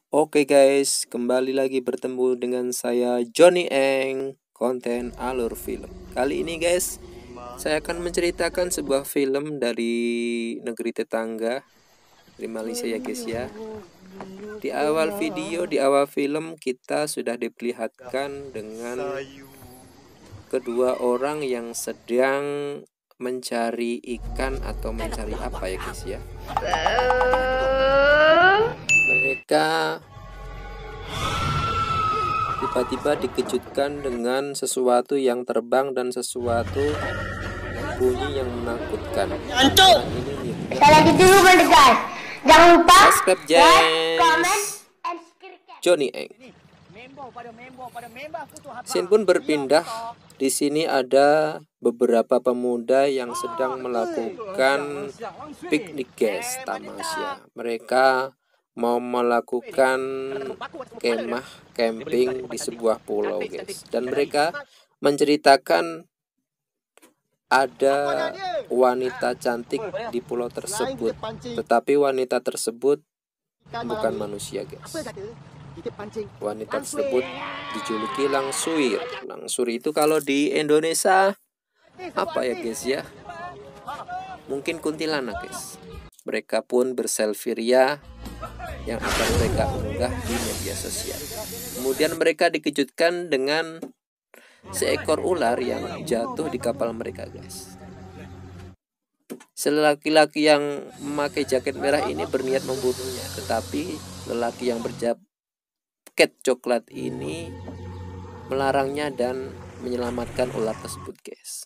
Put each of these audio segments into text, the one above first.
Oke guys, kembali lagi bertemu dengan saya Johnny Eng, konten alur film. Kali ini guys, saya akan menceritakan sebuah film dari negeri tetangga, dari Malaysia ya guys ya. Di awal video, di awal film kita sudah diperlihatkan dengan kedua orang yang sedang mencari ikan atau mencari apa ya guys ya. Mereka tiba-tiba dikejutkan dengan sesuatu yang terbang dan sesuatu bunyi yang menakutkan. Untuk sekali lagi dulu mendengar. Jangan lupa subscribe comment, and Johnny Eng. Scene pun berpindah. Di sini ada beberapa pemuda yang sedang melakukan piknik guys, tamasya. Mereka mau melakukan kemah camping di sebuah pulau guys, dan mereka menceritakan ada wanita cantik di pulau tersebut, tetapi wanita tersebut bukan manusia guys. Wanita tersebut dijuluki Langsuir. Langsuir itu kalau di Indonesia apa ya guys ya, mungkin kuntilanak guys. Mereka pun berselfie ria yang akan mereka unggah di media sosial. Kemudian mereka dikejutkan dengan seekor ular yang jatuh di kapal mereka guys. Laki-laki yang memakai jaket merah ini berniat membunuhnya, tetapi lelaki yang berjaket coklat ini melarangnya dan menyelamatkan ular tersebut guys.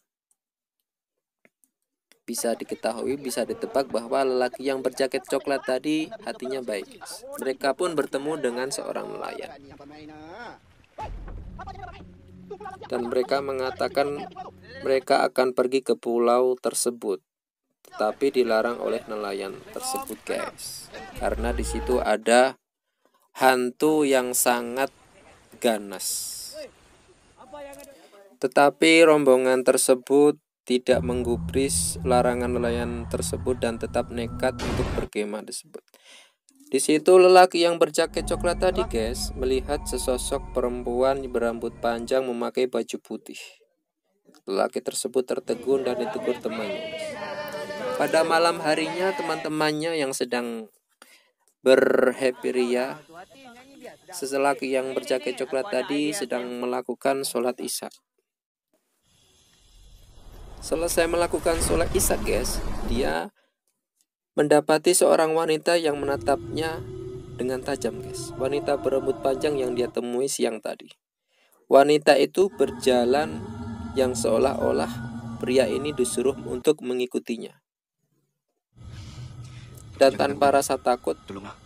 Bisa diketahui, bisa ditebak bahwa lelaki yang berjaket coklat tadi hatinya baik. Mereka pun bertemu dengan seorang nelayan. Dan mereka mengatakan mereka akan pergi ke pulau tersebut. Tetapi dilarang oleh nelayan tersebut guys. Karena di situ ada hantu yang sangat ganas. Tetapi rombongan tersebut tidak menggubris larangan nelayan tersebut dan tetap nekat untuk berkemah tersebut. Di situ lelaki yang berjaket coklat tadi guys melihat sesosok perempuan berambut panjang memakai baju putih. Lelaki tersebut tertegun dan ditegur temannya. Pada malam harinya teman-temannya yang sedang berhappy ria, seselaki yang berjaket coklat tadi sedang melakukan sholat isya. Selesai melakukan sholat isya guys, dia mendapati seorang wanita yang menatapnya dengan tajam guys. Wanita berambut panjang yang dia temui siang tadi. Wanita itu berjalan yang seolah-olah pria ini disuruh untuk mengikutinya. Dan tanpa rasa takut,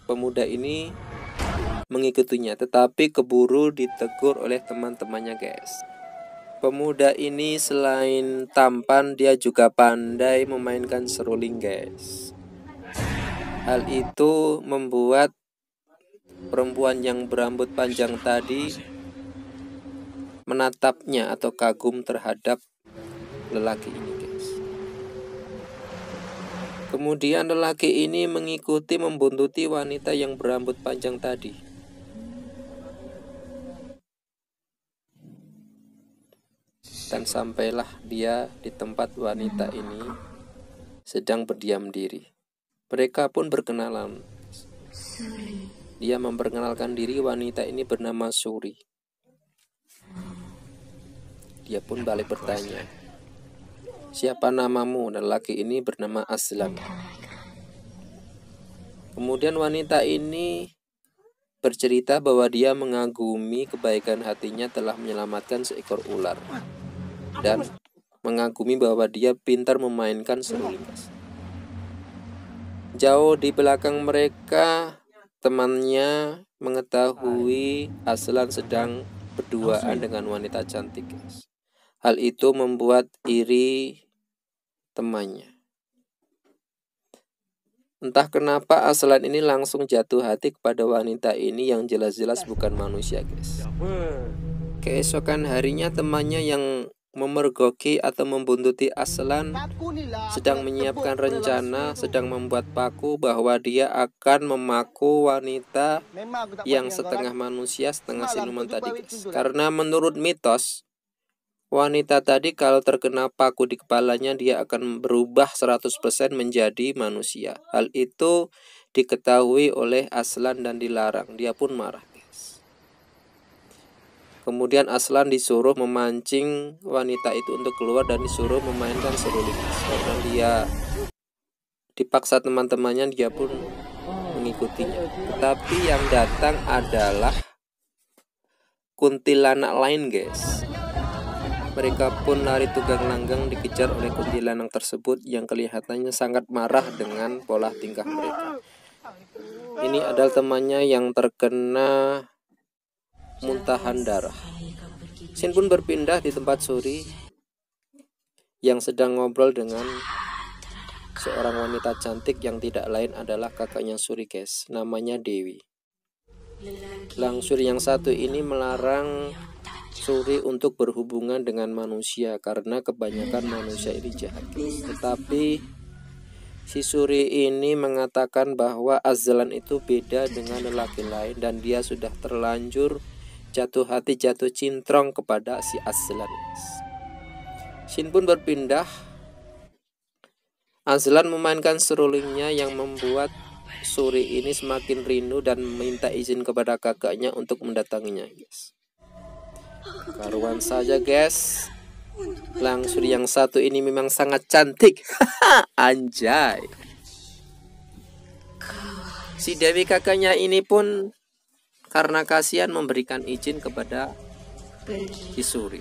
pemuda ini mengikutinya, tetapi keburu ditegur oleh teman-temannya guys. Pemuda ini selain tampan, dia juga pandai memainkan seruling guys. Hal itu membuat perempuan yang berambut panjang tadi menatapnya atau kagum terhadap lelaki ini guys. Kemudian lelaki ini mengikuti membuntuti wanita yang berambut panjang tadi. Dan sampailah dia di tempat wanita ini sedang berdiam diri. Mereka pun berkenalan. Dia memperkenalkan diri, wanita ini bernama Suri. Dia pun balik bertanya, "Siapa namamu?" Dan laki ini bernama Aslan. Kemudian wanita ini bercerita bahwa dia mengagumi kebaikan hatinya telah menyelamatkan seekor ular. Dan mengagumi bahwa dia pintar memainkan seruling. Jauh di belakang mereka, temannya mengetahui Aslan sedang berduaan dengan wanita cantik guys. Hal itu membuat iri temannya. Entah kenapa Aslan ini langsung jatuh hati kepada wanita ini yang jelas-jelas bukan manusia guys. Keesokan harinya temannya yang memergoki atau membuntuti Aslan, sedang menyiapkan rencana, sedang membuat paku bahwa dia akan memaku wanita yang setengah manusia, setengah siluman tadi, guys. Karena menurut mitos, wanita tadi kalau terkena paku di kepalanya, dia akan berubah 100% menjadi manusia. Hal itu diketahui oleh Aslan dan dilarang. Dia pun marah, guys. Kemudian Aslan disuruh memancing wanita itu untuk keluar dan disuruh memainkan seruling. Karena dia dipaksa teman-temannya, dia pun mengikutinya. Tetapi yang datang adalah kuntilanak lain, guys. Mereka pun lari tunggang langgang dikejar oleh kuntilanak tersebut yang kelihatannya sangat marah dengan pola tingkah mereka. Ini adalah temannya yang terkena muntahan darah. Shin pun berpindah di tempat Suri yang sedang ngobrol dengan seorang wanita cantik yang tidak lain adalah kakaknya Suri, guys. Namanya Dewi. Langsur yang satu ini melarang Suri untuk berhubungan dengan manusia karena kebanyakan manusia ini jahat. Tetapi si Suri ini mengatakan bahwa Aslan itu beda dengan lelaki lain dan dia sudah terlanjur jatuh hati, jatuh cintrong kepada si Aslan. Shin pun berpindah. Aslan memainkan serulingnya yang membuat Suri ini semakin rindu dan minta izin kepada kakaknya untuk mendatanginya, guys. Karuan saja, guys. Langsur yang satu ini memang sangat cantik. Anjay. Si Dewi kakaknya ini pun karena kasihan memberikan izin kepada si Suri.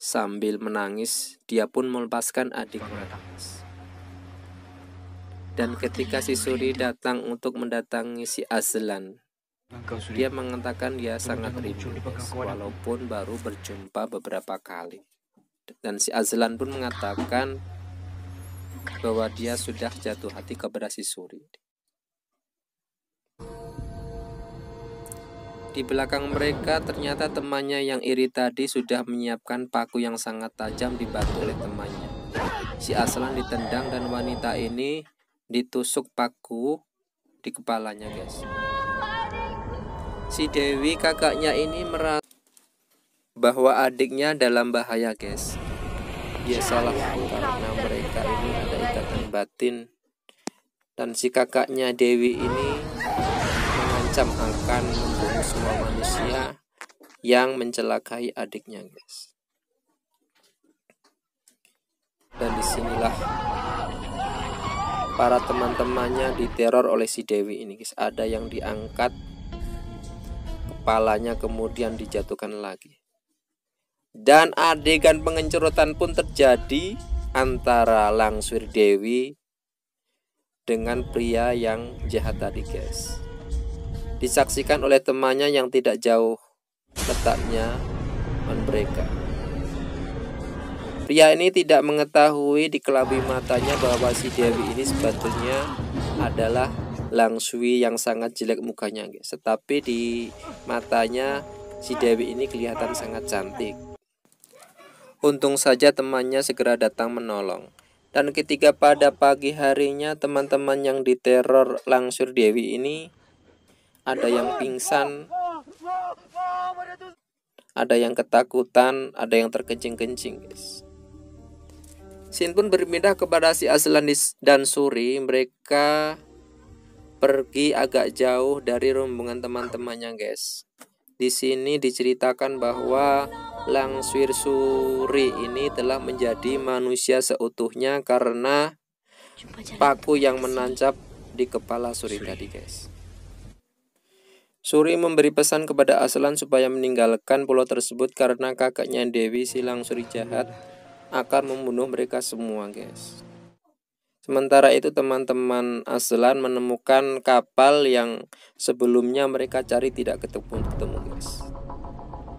Sambil menangis, dia pun melepaskan adiknya. Dan ketika si Suri datang untuk mendatangi si Aslan, dia mengatakan dia sangat rindu, walaupun baru berjumpa beberapa kali. Dan si Aslan pun mengatakan bahwa dia sudah jatuh hati kepada si Suri. Di belakang mereka ternyata temannya yang iri tadi sudah menyiapkan paku yang sangat tajam dibantu oleh temannya. Si Aslan ditendang dan wanita ini ditusuk paku di kepalanya, guys. Si Dewi kakaknya ini merasa bahwa adiknya dalam bahaya, guys. Dia salah karena mereka ini ada ikatan batin. Dan si kakaknya Dewi ini mengancam akan membunuh semua manusia yang mencelakai adiknya, guys. Dan disinilah para teman-temannya diteror oleh si Dewi ini, guys. Ada yang diangkat kepalanya kemudian dijatuhkan lagi. Dan adegan pengencerotan pun terjadi antara Langsur Dewi dengan pria yang jahat tadi, guys. Disaksikan oleh temannya yang tidak jauh letaknya mereka. Pria ini tidak mengetahui di kelabu matanya bahwa si Dewi ini sebetulnya adalah Langsui yang sangat jelek mukanya, guys. Tetapi di matanya si Dewi ini kelihatan sangat cantik. Untung saja temannya segera datang menolong. Dan ketika pada pagi harinya teman-teman yang diteror Langsur Dewi ini, ada yang pingsan, ada yang ketakutan, ada yang terkencing-kencing, guys. Shin pun berpindah kepada si Aslan dan Suri. Mereka pergi agak jauh dari rombongan teman-temannya, guys. Di sini diceritakan bahwa Langsir Suri ini telah menjadi manusia seutuhnya karena paku yang menancap di kepala Suri tadi, guys. Suri memberi pesan kepada Aslan supaya meninggalkan pulau tersebut karena kakaknya Dewi si Langsuri jahat akan membunuh mereka semua, guys. Sementara itu teman-teman Aslan menemukan kapal yang sebelumnya mereka cari tidak ketemu, guys.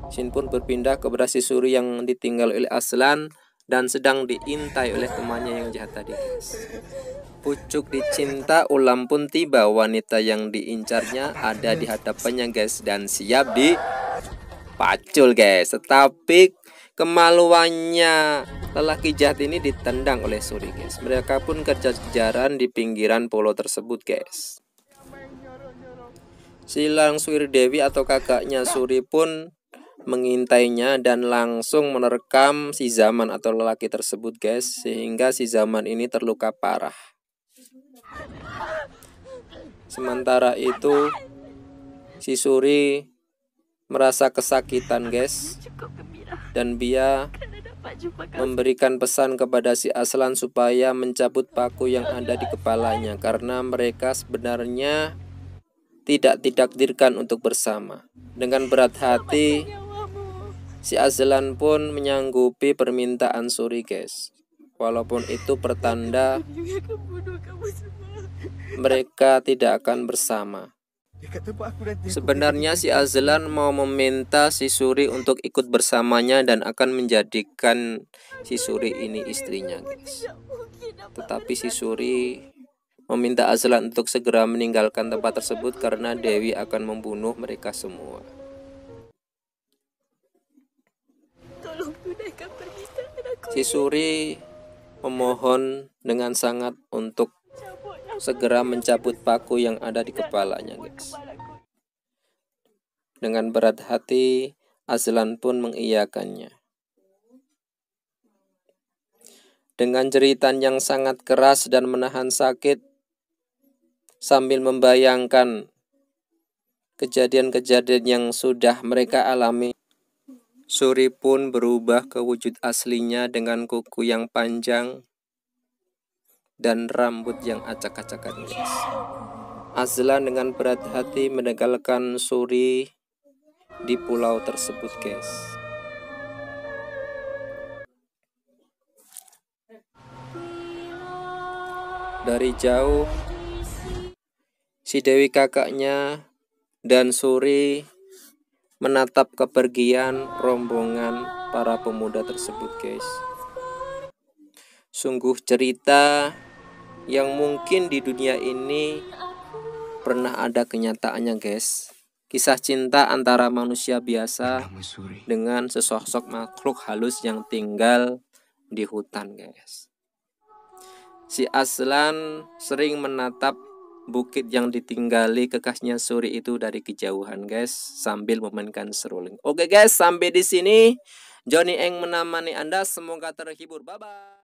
Shin pun berpindah kepada si Suri yang ditinggal oleh Aslan dan sedang diintai oleh temannya yang jahat tadi, guys. Pucuk dicinta ulam pun tiba. Wanita yang diincarnya ada di hadapannya, guys, dan siap dipacul, guys. Tetapi kemaluannya lelaki jahat ini ditendang oleh Suri, guys. Mereka pun kejar-kejaran di pinggiran pulau tersebut, guys. Si Langsuir Dewi atau kakaknya Suri pun mengintainya dan langsung menerkam si Zaman atau lelaki tersebut, guys, sehingga si Zaman ini terluka parah. Sementara itu si Suri merasa kesakitan, guys, dan dia memberikan pesan kepada si Aslan supaya mencabut paku yang ada di kepalanya, karena mereka sebenarnya tidak ditakdirkan untuk bersama. Dengan berat hati si Aslan pun menyanggupi permintaan Suri, guys, walaupun itu pertanda mereka tidak akan bersama. Sebenarnya si Aslan mau meminta si Suri untuk ikut bersamanya dan akan menjadikan si Suri ini istrinya, guys. Tetapi si Suri meminta Aslan untuk segera meninggalkan tempat tersebut karena Dewi akan membunuh mereka semua. Si Suri memohon dengan sangat untuk segera mencabut paku yang ada di kepalanya, guys. Dengan berat hati, Aslan pun mengiyakannya. Dengan jeritan yang sangat keras dan menahan sakit, sambil membayangkan kejadian-kejadian yang sudah mereka alami, Suri pun berubah ke wujud aslinya dengan kuku yang panjang dan rambut yang acak-acakan, guys. Aslan dengan berat hati meninggalkan Suri di pulau tersebut, guys. Dari jauh, si Dewi kakaknya dan Suri menatap kepergian rombongan para pemuda tersebut, guys. Sungguh cerita yang mungkin di dunia ini pernah ada kenyataannya, guys. Kisah cinta antara manusia biasa dengan sesosok makhluk halus yang tinggal di hutan, guys. Si Aslan sering menatap bukit yang ditinggali kekasihnya Suri itu dari kejauhan, guys, sambil memainkan seruling. Oke, guys, sampai di sini Johnny Eng menemani Anda. Semoga terhibur. Bye bye.